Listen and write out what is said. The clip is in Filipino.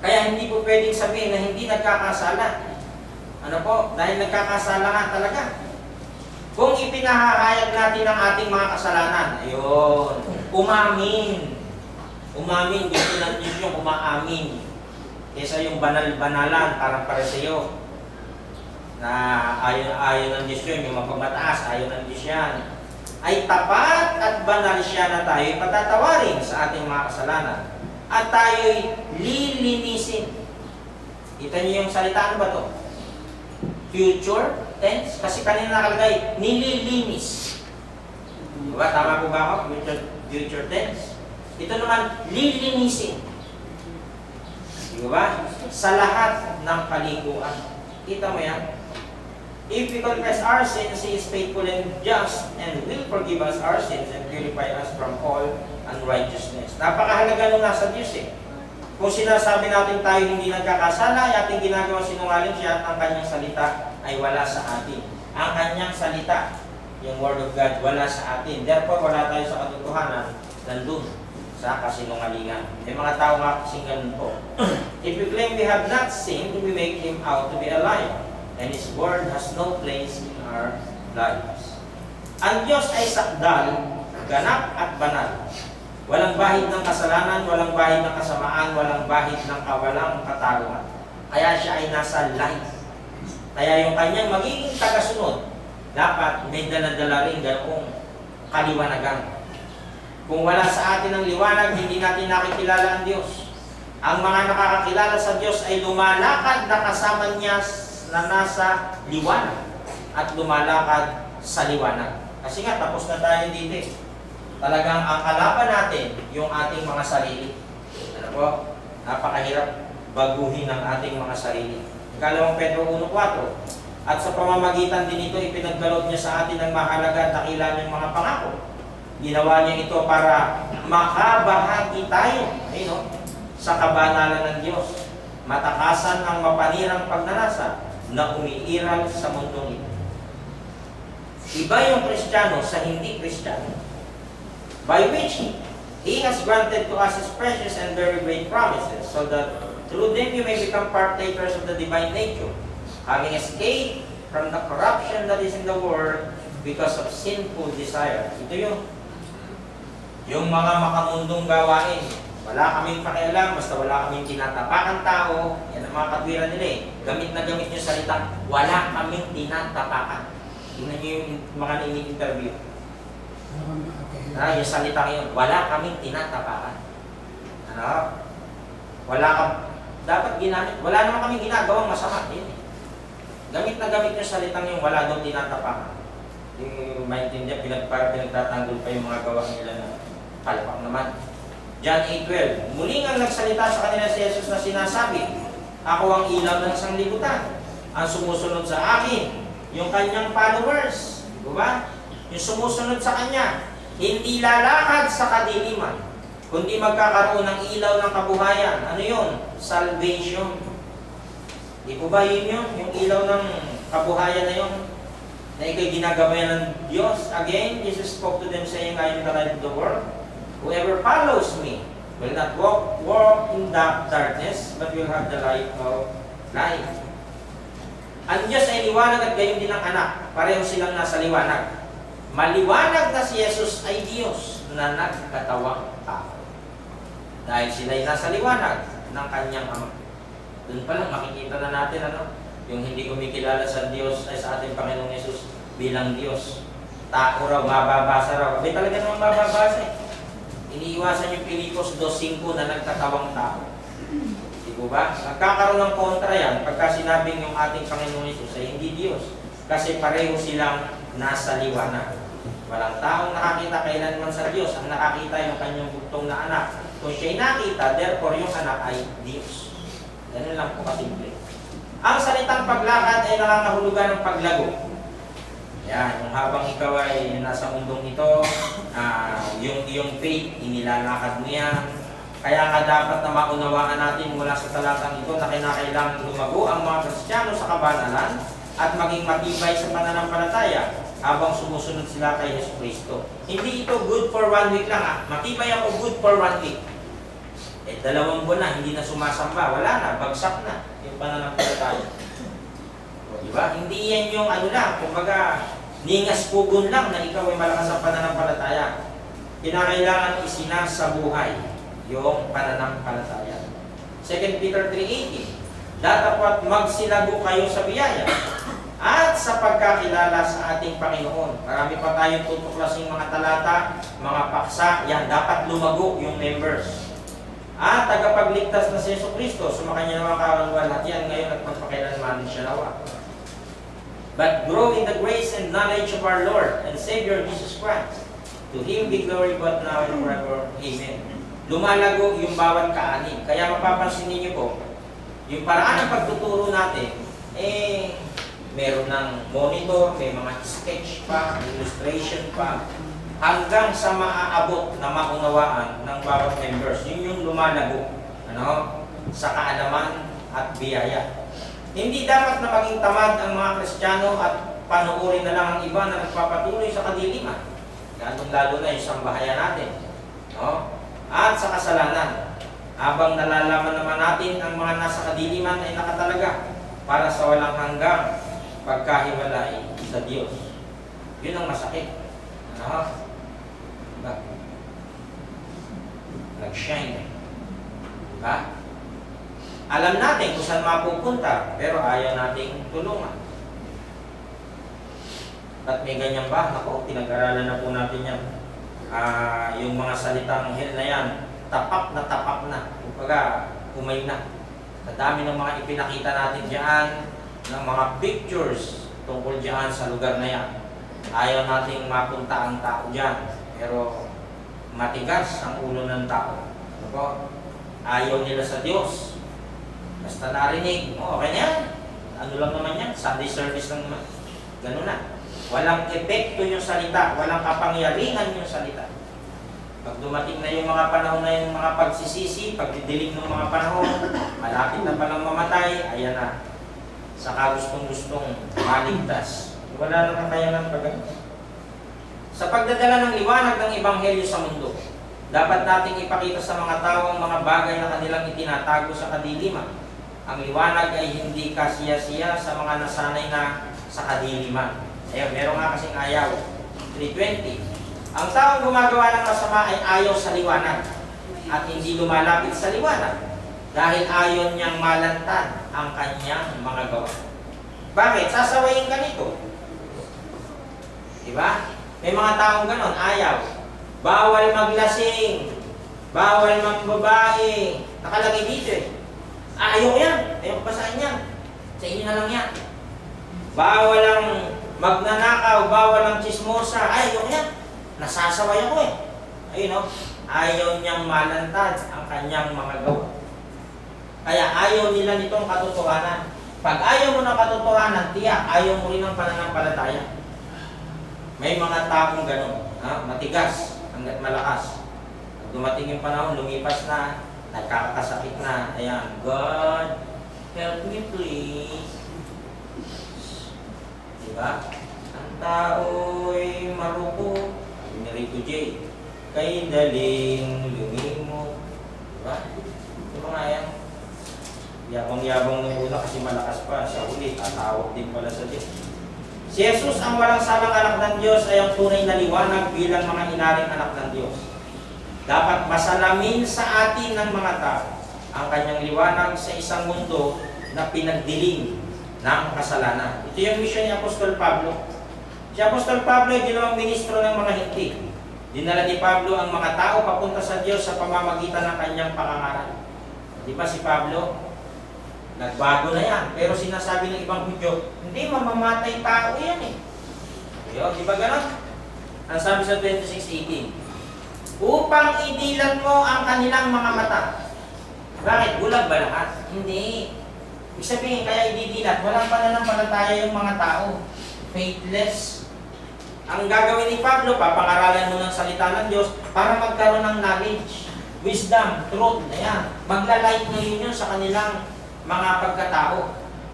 Kaya hindi po pwedeng sabihin na hindi nagkakasala. Ano po? Dahil nagkakasala nga talaga. Kung ipinahahayag natin ang ating mga kasalanan, ayun, umamin. Umamin, gusto ng Diyos yung umaamin. Kesa yung banal-banalan, parang pariseyo. Na ayaw ng Diyos yun, yung mapamataas, ayaw ng Diyos yan. Ay tapat at banal siya na tayo patatawarin sa ating mga kasalanan. At tayo'y lilinisin. Kita niyo yung salita, ano ba to? Future tense. Kasi kanina nakalagay, nililinis. Diba? Tama po ba ako? Future tense. Ito naman, lilinisin. Diba? Sa lahat ng paliguan. Kita mo yan? If we confess our sins, He is faithful and just and will forgive us our sins and purify us from all unrighteousness. Napakahalaga nung nasa Diyos eh. Kung sinasabi natin tayo hindi nagkakasala, ay ating ginagawa sinungaling siya at ang kanyang salita ay wala sa atin. Ang kanyang salita, yung Word of God, wala sa atin. Therefore, wala tayo sa katotohanan, nandun sa kasinungalingan. May mga tao nga kasing ganun po. If we claim we have not sinned, we make Him out to be a liar, and His Word has no place in our lives. Ang Diyos ay sakdal, ganap at banal. Walang bahid ng kasalanan, walang bahid ng kasamaan, walang bahid ng kawalang katarungan. Kaya siya ay nasa life. Kaya yung kanyang magiging tagasunod, dapat may dala-dala rin ganoong kaliwanagan. Kung wala sa atin ang liwanag, hindi natin nakikilala ang Diyos. Ang mga nakakakilala sa Diyos ay lumalakad na kasama niya na nasa liwanag at lumalakad sa liwanag. Kasi nga, tapos na tayo dito. Talagang ang kalaban natin, yung ating mga sarili. Ano po? Napakahirap baguhin ang ating mga sarili. Ikalawang Pedro 1:4. At sa pamamagitan din ito, ipinagkaloob niya sa atin ang mahalaga at dakila niyang mga pangako. Ginawa niya ito para makabahagi tayo sa kabanalan ng Diyos. Matakasan ang mapanirang pagnanasa na umiiral sa mundong ito. Iba yung Kristiyano sa hindi Kristiyano, by which He has granted to us His precious and very great promises, so that through them you may become partakers of the divine nature, having escaped from the corruption that is in the world because of sinful desire. Ito yung mga makamundong gawain. Wala kaming pakialam, basta wala kaming tinatapakan tao. Yan ang mga katwiran nila eh. Gamit na gamit yung salita, wala kaming tinatapakan. Tingnan nyo yung mga ini-interview. Yung salita ngayon, wala kaming tinatapakan. Ano? Dapat ginamit, wala naman kaming ginagawang masama. Gamit na gamit yung salitang yung wala daw tinatapakan. Yung maintindihan, pinagtatanggol pa yung mga gawa nila na palpak naman. John 8:12, muling ang nagsalita sa kanila si Jesus na sinasabi, ako ang ilaw ng sanglibutan. Ang sumusunod sa akin, yung kanyang followers, diba? Yung sumusunod sa kanya, hindi lalakad sa kadiliman, kundi magkakaroon ng ilaw ng kabuhayan. Ano yun? Salvation. Di po ba yun yun? Yung ilaw ng kabuhayan na yun, na ikay ginagabayan ng Diyos. Again, Jesus spoke to them saying, I am the light of the world. Whoever follows me will not walk in darkness, but will have the light of life. Ang Diyos ay liwanag at gayon din ang anak. Pareho silang nasa liwanag. Maliwanag na si Jesus ay Diyos na nagkatawang tao. Dahil sila ay nasa liwanag ng kanyang Ama. Doon pa lang makikita na natin yung hindi kumikilala sa Diyos ay sa ating Panginoong Jesus bilang Diyos. Tao raw, mababasa raw. May talaga naman mababasa eh. Iniiwasan yung Pilipos 2:5 na nagtatawang tao. Di po ba? Nagkakaroon ng kontra yan pagka sinabing yung ating Panginoong Jesus ay hindi Diyos. Kasi pareho silang nasa liwanag. Walang taong nakakita kailanman sa Diyos. Ang nakakita yung kanyang bugtong na anak. Kung siya'y nakita, therefore yung anak ay Diyos. Ganun lang po kasimple. Ang salitang paglakad ay nakakahulugan ng paglago. Yan, yung habang ikaw ay nasa mundong ito, yung iyong faith, inilalakad mo yan. Kaya nga dapat na maunawaan natin mula sa talatang ito na kinakailangan lumago ang mga Kristiyano sa kabanalan at maging matibay sa pananampalataya habang sumusunod sila kay Jesucristo. Hindi ito good for 1 week lang. Matibay ako good for 1 week. Eh, 2 buwan na, hindi na sumasamba. Wala na, bagsak na yung pananampalataya. O, di ba? Hindi yan yung ano lang, kumbaga, ningas pugon lang na ikaw ay malakas ang pananampalataya. Kinakailangan isinasabuhay yung pananampalataya. 2 Peter 3:18, Datapwat magsilago kayo sa biyaya at sa pagkakilala sa ating Panginoon. Marami pa tayong tutuklasing mga talata, mga paksa, yan, dapat lumago yung members. At tagapagligtas na si Jesucristo, sumakanya naman karangal lahat yan ngayon at magpakailanman siya nawa. But grow in the grace and knowledge of our Lord and Savior Jesus Christ. To Him be glory both now and forever. Amen. Lumalago yung bawat kaanib. Kaya mapapansin niyo po, yung paraan ng pagtuturo natin, meron ng monitor, may mga sketch pa, illustration pa, hanggang sa maaabot na maunawaan ng bawat members. Yun yung lumalago, sa kaalaman at biyaya. Hindi dapat na maging tamad ang mga Kristiyano at panuorin na lang ang iba na nagpapatuloy sa kadiliman. Lalo na yung sambahayan natin. At sa kasalanan. Habang nalalaman naman natin ang mga nasa kadiliman ay nakatalaga para sa walang hanggang pagkahiwalay sa Diyos. Yun ang masakit. Nag-shine. Diba? Alam natin kung saan mapupunta, pero ayaw nating tulungan. At may ganyan ba? Ako, pinag-aralan na po natin yan. Yung mga salitang hell na yan, tapak na. Kumbaga, umay na. Ang dami ng mga ipinakita natin diyan, ng mga pictures tungkol diyan sa lugar na yan. Ayaw nating mapunta ang tao diyan, pero matigas ang ulo ng tao. Ayaw nila sa Diyos. Basta narinig, okay na yan. Ano lang naman yan? Sunday service lang naman. Ganun na. Walang epekto yung salita, walang kapangyarihan yung salita. Pag dumating na yung mga panahon na yung mga pagsisisi, pagdidilim ng mga panahon, malapit na palang mamatay, ayan na. Saka gustong-gustong maligtas. Wala na kakayanan pag sa pagdadala ng liwanag ng Ebanghelyo sa mundo, dapat nating ipakita sa mga tao ang mga bagay na kanilang itinatago sa kadiliman. Ang liwanag ay hindi kasiya-siya sa mga nasanay na sa kadiliman. Ayun, meron nga kasing ayaw. 3:20. Ang taong gumagawa ng masama ay ayaw sa liwanag at hindi lumalapit sa liwanag dahil ayaw niyang malantad ang kanyang mga gawa. Bakit? Sasawayin ka nito. Diba? May mga taong ganon, ayaw. Bawal maglasing, bawal magbabae. Nakalagay dito eh. Ayaw yan. Ayaw basahin yan. Sa inyo na lang yan. Bawal ang magnanakaw, bawal ang chismosa. Ayaw yan. Nasasaway ako eh. Ayun ayaw niyang malantad ang kanyang mga gawa. Kaya ayaw nila nitong katotohanan. Pag ayaw mo ng katotohanan, tiyak, ayaw mo rin ng pananampalataya. May mga taong gano'n, matigas hanggat malakas. Pag dumating yung panahon, lumipas na, nagkakasakit na. Ayan, God, help me please. Diba? Ang tao'y maruko. Ni Rico J. Kay daling lumimo. Diba? Ito mga yan. Yabang-yabang nung una kasi malakas pa. Sa huli, tatawag din pala sa Diyos. Si Jesus, ang walang salang anak ng Diyos, ay ang tunay na liwanag bilang mga inaring anak ng Diyos. Dapat masalamin sa atin ng mga tao ang kanyang liwanag sa isang mundo na pinagdilim ng kasalanan. Ito yung mission ni Apostol Pablo. Si Apostol Pablo ay ginawang ministro ng mga Hintil. Dinala ni Pablo ang mga tao papunta sa Diyos sa pamamagitan ng kanyang pangangaral. Di ba si Pablo? Nagbago na yan. Pero sinasabi ng ibang Hudyo, hindi, mamamatay tao yan eh. Di ba ganon? Ang sabi sa 26:18, upang idilat mo ang kanilang mga mata. Bakit? Bulag ba lahat? Hindi. Ibig sabihin, kaya ididilat, walang pananampalataya yung mga tao. Faithless. Ang gagawin ni Pablo, papangaralan mo ng salita ng Diyos para magkaroon ng knowledge, wisdom, truth. Ayan. Magla-light na yun sa kanilang mga pagkatao.